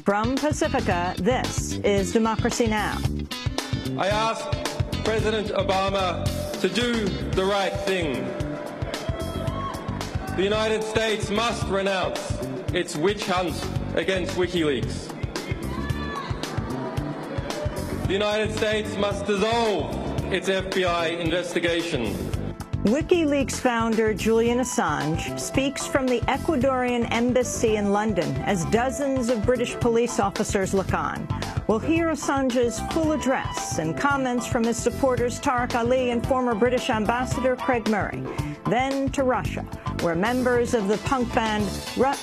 From Pacifica, this is Democracy Now! I ask President Obama to do the right thing. The United States must renounce its witch hunt against WikiLeaks. The United States must dissolve its FBI investigation. WikiLeaks founder Julian Assange speaks from the Ecuadorian embassy in London as dozens of British police officers look on. We'll hear Assange's full address and comments from his supporters Tariq Ali and former British ambassador Craig Murray. Then to Russia, where members of the punk band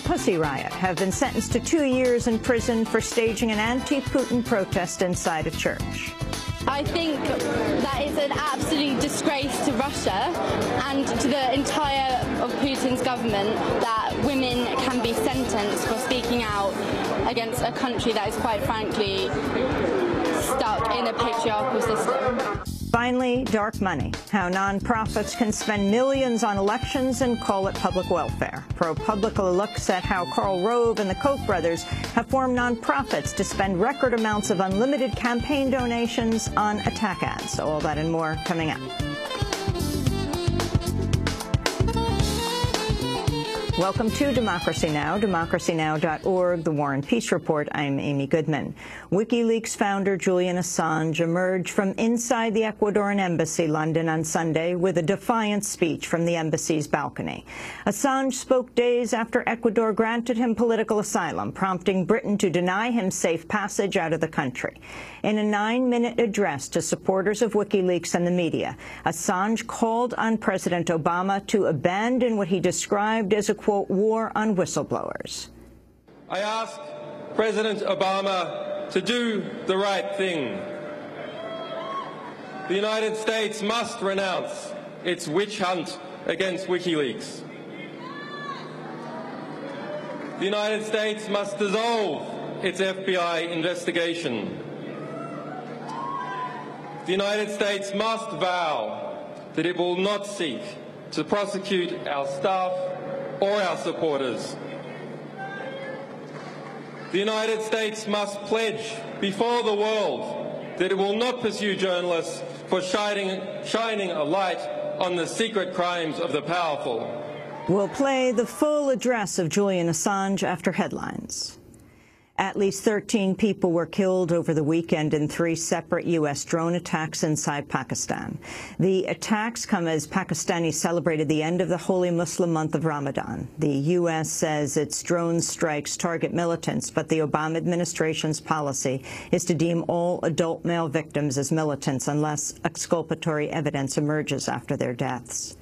Pussy Riot have been sentenced to 2 years in prison for staging an anti-Putin protest inside a church. I think that it's an absolute disgrace to Russia and to the entire of Putin's government that women can be sentenced for speaking out against a country that is quite frankly stuck in a patriarchal system. Finally, dark money, how nonprofits can spend millions on elections and call it public welfare. ProPublica looks at how Karl Rove and the Koch brothers have formed nonprofits to spend record amounts of unlimited campaign donations on attack ads. All that and more coming up. Welcome to Democracy Now!, democracynow.org, The War and Peace Report. I'm Amy Goodman. WikiLeaks founder Julian Assange emerged from inside the Ecuadorian embassy, London, on Sunday with a defiant speech from the embassy's balcony. Assange spoke days after Ecuador granted him political asylum, prompting Britain to deny him safe passage out of the country. In a 9-minute address to supporters of WikiLeaks and the media, Assange called on President Obama to abandon what he described as a, quote, war on whistleblowers. I ask President Obama to do the right thing. The United States must renounce its witch hunt against WikiLeaks. The United States must dissolve its FBI investigation. The United States must vow that it will not seek to prosecute our staff or our supporters. The United States must pledge before the world that it will not pursue journalists for shining a light on the secret crimes of the powerful. We'll play the full address of Julian Assange after headlines. At least 13 people were killed over the weekend in 3 separate U.S. drone attacks inside Pakistan. The attacks come as Pakistanis celebrated the end of the holy Muslim month of Ramadan. The U.S. says its drone strikes target militants, but the Obama administration's policy is to deem all adult male victims as militants unless exculpatory evidence emerges after their deaths.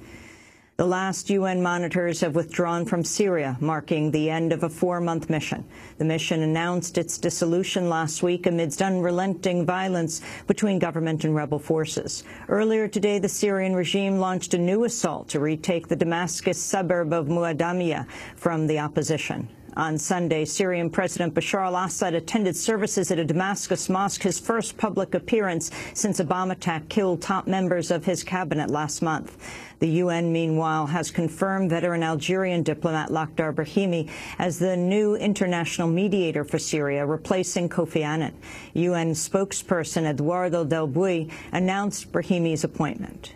The last UN monitors have withdrawn from Syria, marking the end of a 4-month mission. The mission announced its dissolution last week amidst unrelenting violence between government and rebel forces. Earlier today, the Syrian regime launched a new assault to retake the Damascus suburb of Muadamiyah from the opposition. On Sunday, Syrian President Bashar al-Assad attended services at a Damascus mosque, his first public appearance since a bomb attack killed top members of his cabinet last month. The UN, meanwhile, has confirmed veteran Algerian diplomat Lakhdar Brahimi as the new international mediator for Syria, replacing Kofi Annan. UN spokesperson Eduardo Del Bui announced Brahimi's appointment.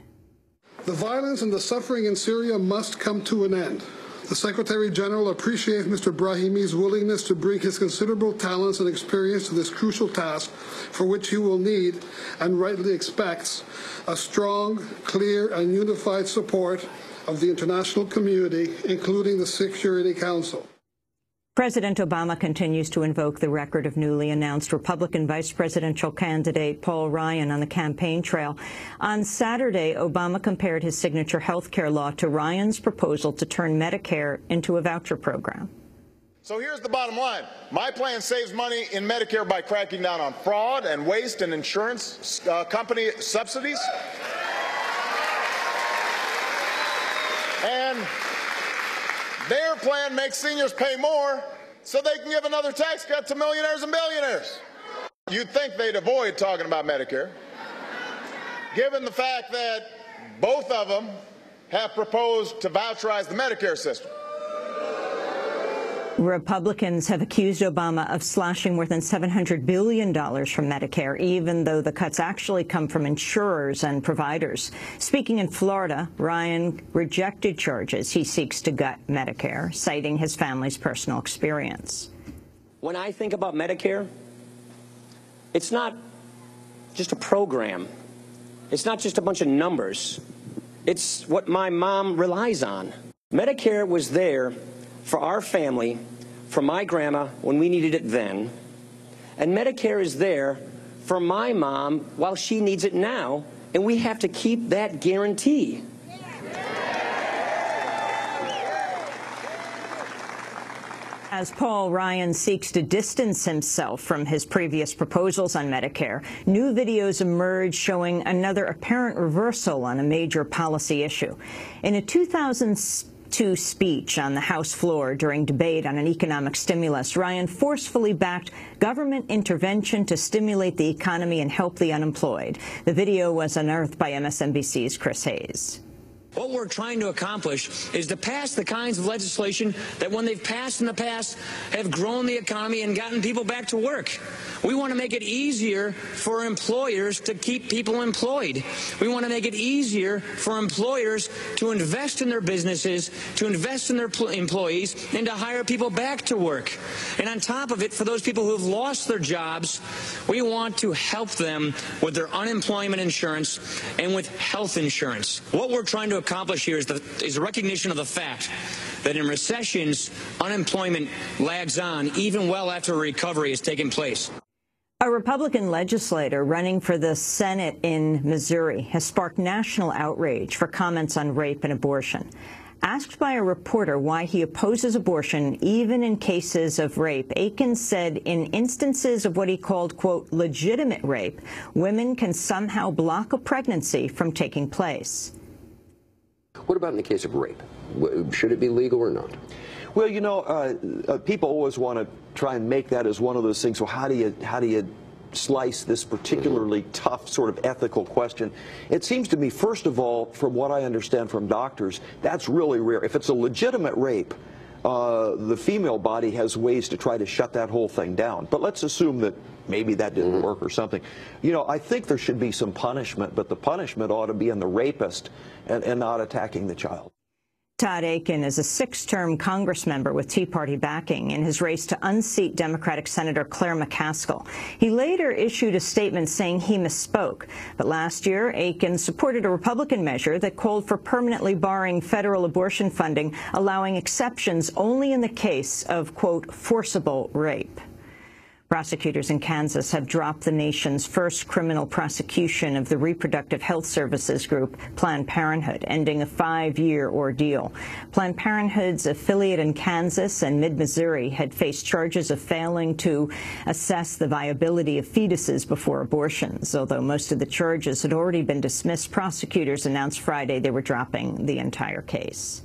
The violence and the suffering in Syria must come to an end. The Secretary General appreciates Mr. Brahimi's willingness to bring his considerable talents and experience to this crucial task, for which he will need, and rightly expects, a strong, clear, and unified support of the international community, including the Security Council. President Obama continues to invoke the record of newly announced Republican vice presidential candidate Paul Ryan on the campaign trail. On Saturday, Obama compared his signature health care law to Ryan's proposal to turn Medicare into a voucher program. So here's the bottom line. My plan saves money in Medicare by cracking down on fraud and waste and insurance company subsidies. And their plan makes seniors pay more so they can give another tax cut to millionaires and billionaires. You'd think they'd avoid talking about Medicare, given the fact that both of them have proposed to voucherize the Medicare system. Republicans have accused Obama of slashing more than $700 billion from Medicare, even though the cuts actually come from insurers and providers. Speaking in Florida, Ryan rejected charges he seeks to gut Medicare, citing his family's personal experience. When I think about Medicare, it's not just a program. It's not just a bunch of numbers. It's what my mom relies on. Medicare was there for our family, for my grandma when we needed it then, and Medicare is there for my mom while she needs it now, and we have to keep that guarantee. As Paul Ryan seeks to distance himself from his previous proposals on Medicare, new videos emerge showing another apparent reversal on a major policy issue. In a 2002 speech on the House floor during debate on an economic stimulus, Ryan forcefully backed government intervention to stimulate the economy and help the unemployed. The video was unearthed by MSNBC's Chris Hayes. What we're trying to accomplish is to pass the kinds of legislation that, when they've passed in the past, have grown the economy and gotten people back to work. We want to make it easier for employers to keep people employed. We want to make it easier for employers to invest in their businesses, to invest in their employees, and to hire people back to work. And on top of it, for those people who have lost their jobs, we want to help them with their unemployment insurance and with health insurance. What we're trying to accomplish here is a recognition of the fact that in recessions, unemployment lags on even well after a recovery has taken place. A Republican legislator running for the Senate in Missouri has sparked national outrage for comments on rape and abortion. Asked by a reporter why he opposes abortion even in cases of rape, Aikens said in instances of what he called, quote, legitimate rape, women can somehow block a pregnancy from taking place. What about in the case of rape? Should it be legal or not? Well, you know, people always want to try and make that as one of those things. Well, how do you slice this particularly tough sort of ethical question? It seems to me, first of all, from what I understand from doctors, that's really rare. If it's a legitimate rape, the female body has ways to try to shut that whole thing down. But let's assume that maybe that didn't work or something. You know, I think there should be some punishment, but the punishment ought to be in the rapist and not attacking the child. Todd Akin is a six-term Congress member with Tea Party backing in his race to unseat Democratic Senator Claire McCaskill. He later issued a statement saying he misspoke. But last year, Akin supported a Republican measure that called for permanently barring federal abortion funding, allowing exceptions only in the case of, quote, forcible rape. Prosecutors in Kansas have dropped the nation's first criminal prosecution of the reproductive health services group Planned Parenthood, ending a 5-year ordeal. Planned Parenthood's affiliate in Kansas and mid-Missouri had faced charges of failing to assess the viability of fetuses before abortions. Although most of the charges had already been dismissed, prosecutors announced Friday they were dropping the entire case.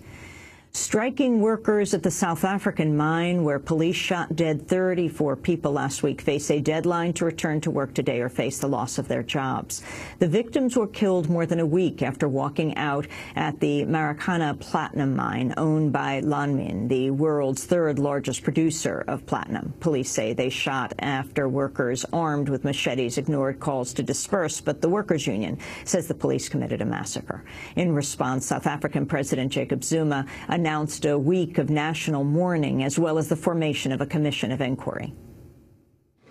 Striking workers at the South African mine where police shot dead 34 people last week face a deadline to return to work today or face the loss of their jobs. The victims were killed more than a week after walking out at the Marikana platinum mine owned by Lonmin, the world's third largest producer of platinum. Police say they shot after workers armed with machetes ignored calls to disperse, but the workers' union says the police committed a massacre. In response, South African President Jacob Zuma announced a week of national mourning as well as the formation of a commission of inquiry.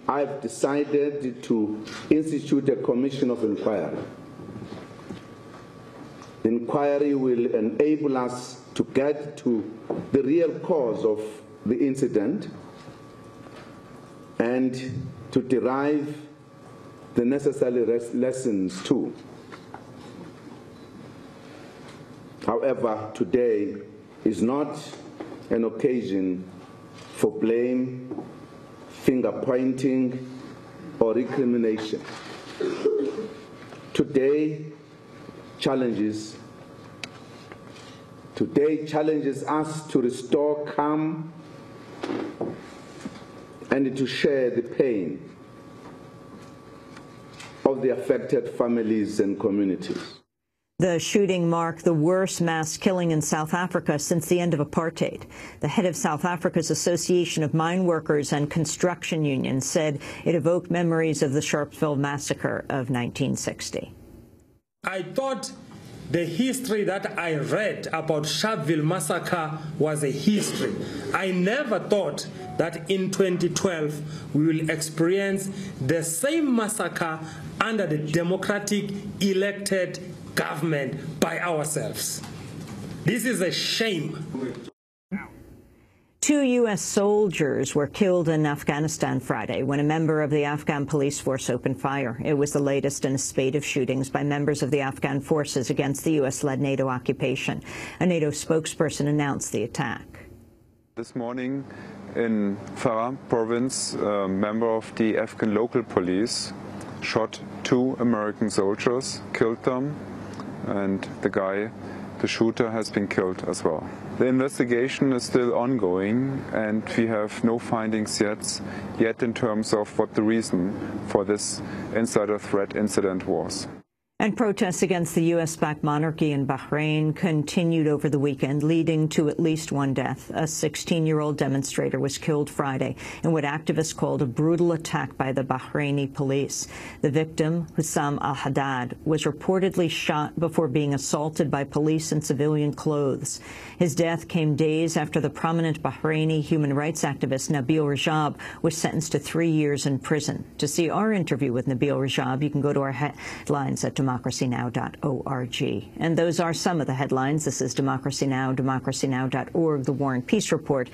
I've decided to institute a commission of inquiry. The inquiry will enable us to get to the real cause of the incident and to derive the necessary lessons too. However, today is not an occasion for blame, finger-pointing, or recrimination. Today challenges us to restore calm and to share the pain of the affected families and communities. The shooting marked the worst mass killing in South Africa since the end of apartheid. The head of South Africa's Association of Mine Workers and Construction Unions said it evoked memories of the Sharpeville massacre of 1960. I thought the history that I read about Sharpeville massacre was a history. I never thought that in 2012 we will experience the same massacre under the democratic elected government by ourselves. This is a shame. 2 U.S. soldiers were killed in Afghanistan Friday when a member of the Afghan police force opened fire. It was the latest in a spate of shootings by members of the Afghan forces against the U.S.-led NATO occupation. A NATO spokesperson announced the attack. This morning in Farah province, a member of the Afghan local police shot 2 American soldiers, killed them, and the shooter has been killed as well. The investigation is still ongoing, and we have no findings yet in terms of what the reason for this insider threat incident was. And protests against the U.S.-backed monarchy in Bahrain continued over the weekend, leading to at least 1 death. A 16-year-old demonstrator was killed Friday in what activists called a brutal attack by the Bahraini police. The victim, Hussam al-Haddad, was reportedly shot before being assaulted by police in civilian clothes. His death came days after the prominent Bahraini human rights activist Nabil Rajab was sentenced to 3 years in prison. To see our interview with Nabil Rajab, you can go to our headlines at democracynow.org. And those are some of the headlines. This is Democracy Now!, democracynow.org, The War and Peace Report.